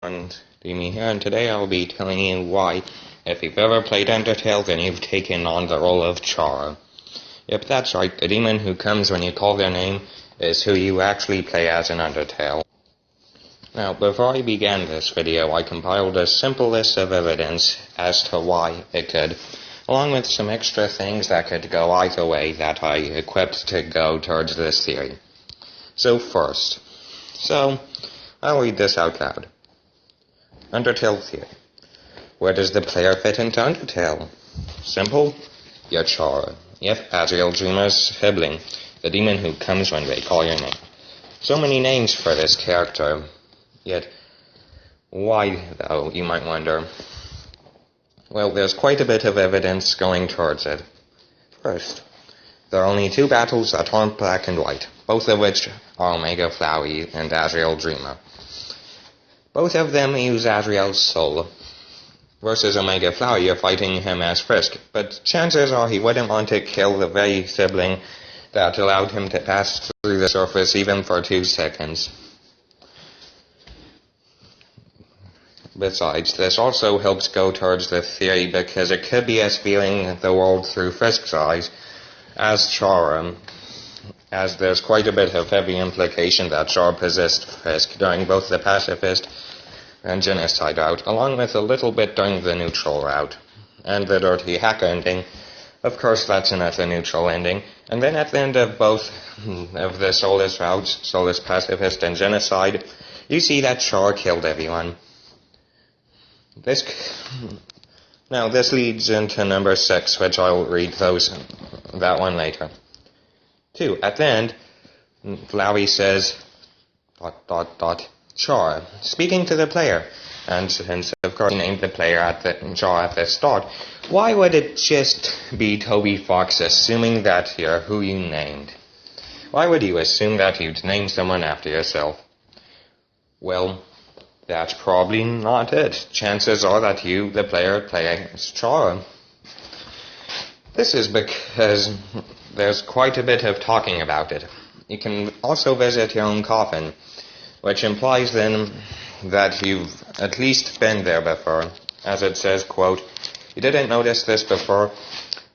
everyone, Demi here, and today I'll be telling you why, if you've ever played Undertale, then you've taken on the role of Chara. Yep, that's right, the demon who comes when you call their name is who you actually play as in Undertale. Now, before I began this video, I compiled a simple list of evidence as to why it could, along with some extra things that could go either way that I equipped to go towards this theory. So first, I'll read this out loud. Undertale theory. Where does the player fit into Undertale? Simple. You're Chara. Yep, Azrael Dreamer's sibling, the demon who comes when they call your name. So many names for this character. Yet, why, though, you might wonder? Well, there's quite a bit of evidence going towards it. First, there are only two battles that aren't black and white, both of which are Omega Flowey and Azrael Dreamer. Both of them use Azrael's soul. Versus Omega Flowey, you're fighting him as Frisk, but chances are he wouldn't want to kill the very sibling that allowed him to pass through the surface even for 2 seconds. Besides, this also helps go towards the theory because it could be us viewing the world through Frisk's eyes as Chara, as there's quite a bit of heavy implication that Chara possessed Frisk during both the pacifist and genocide route, along with a little bit during the neutral route. And the dirty hacker ending, of course that's another neutral ending. And then at the end of both of the soulless routes, soulless pacifist and genocide, you see that Chara killed everyone. This leads into number 6, which I'll read that one later. 2. At the end, Flowey says, ... Chara, speaking to the player. And since, of course, he named the player Chara at the start, why would it just be Toby Fox assuming that you're who you named? Why would you assume that you'd name someone after yourself? Well, that's probably not it. Chances are that you, the player, play as Chara. This is because there's quite a bit of talking about it. You can also visit your own coffin, which implies then that you've at least been there before. As it says, quote, you didn't notice this before,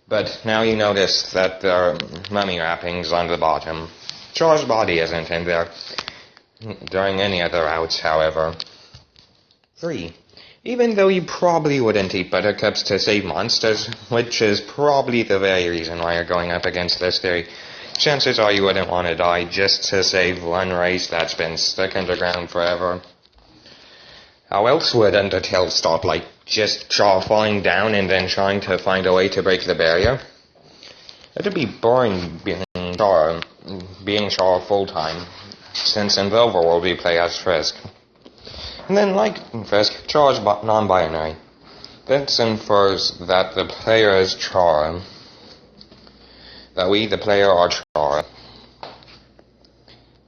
but now you notice that there are mummy wrappings on the bottom. Chara's body isn't in there during any other routes, however. 3. Even though you probably wouldn't eat buttercups to save monsters, which is probably the very reason why you're going up against this theory, chances are you wouldn't want to die just to save one race that's been stuck underground forever. How else would Undertale start, like just Chara falling down and then trying to find a way to break the barrier? It'd be boring being Chara full-time, since in the overworld we play as Frisk. And then, like Frisk, Chara's non-binary. This infers that the player is Chara. That we, the player, are Chara.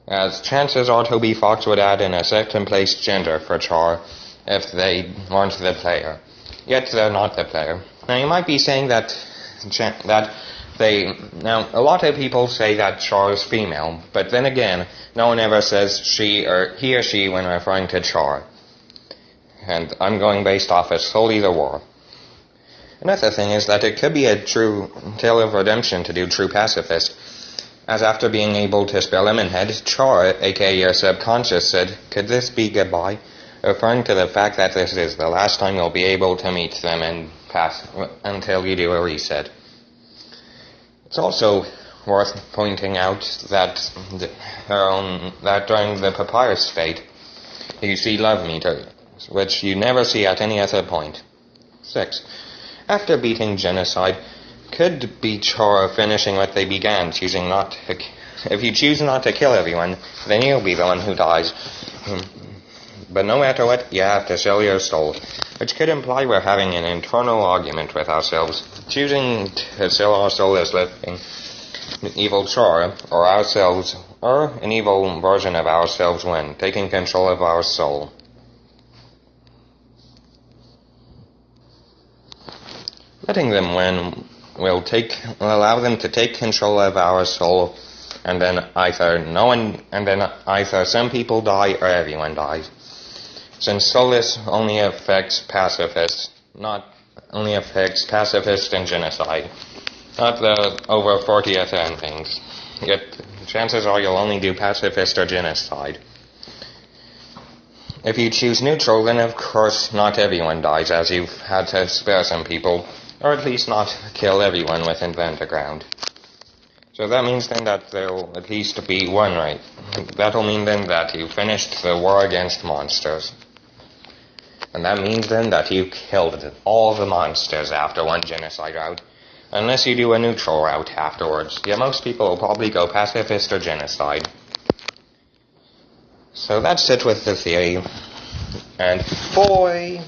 As chances are Toby Fox would add in a second-place gender for Chara if they weren't the player. Yet they're not the player. Now, you might be saying that Now, a lot of people say that Chara's female, but then again, no one ever says he or she when referring to Chara. And I'm going based off of solely the war. Another thing is that it could be a true tale of redemption to do true pacifist, as after being able to spell Lemonhead, Chara, aka your subconscious, said, could this be goodbye? Referring to the fact that this is the last time you'll be able to meet them and pass until you do a reset. It's also worth pointing out that during the Papyrus fate, you see love meters, which you never see at any other point. 6. After beating genocide, could be Chara finishing what they began, choosing not to... If you choose not to kill everyone, then you'll be the one who dies. But no matter what, you have to sell your soul, which could imply we're having an internal argument with ourselves, choosing to sell our soul as living evil Chara, or ourselves, or an evil version of ourselves when taking control of our soul. Letting them win will allow them to take control of our soul, and then either some people die or everyone dies. since Solus only affects pacifists, not only affects pacifists and genocide, not the over 40th and things. Yet, chances are you'll only do pacifist or genocide. If you choose neutral, then of course not everyone dies, as you've had to spare some people, or at least not kill everyone within the underground. So that means then that there'll at least be one right. That'll mean then that you finished the war against monsters. And that means then that you killed all the monsters after one genocide route, unless you do a neutral route afterwards. Yeah, most people will probably go pacifist or genocide. So that's it with the theory. And boy,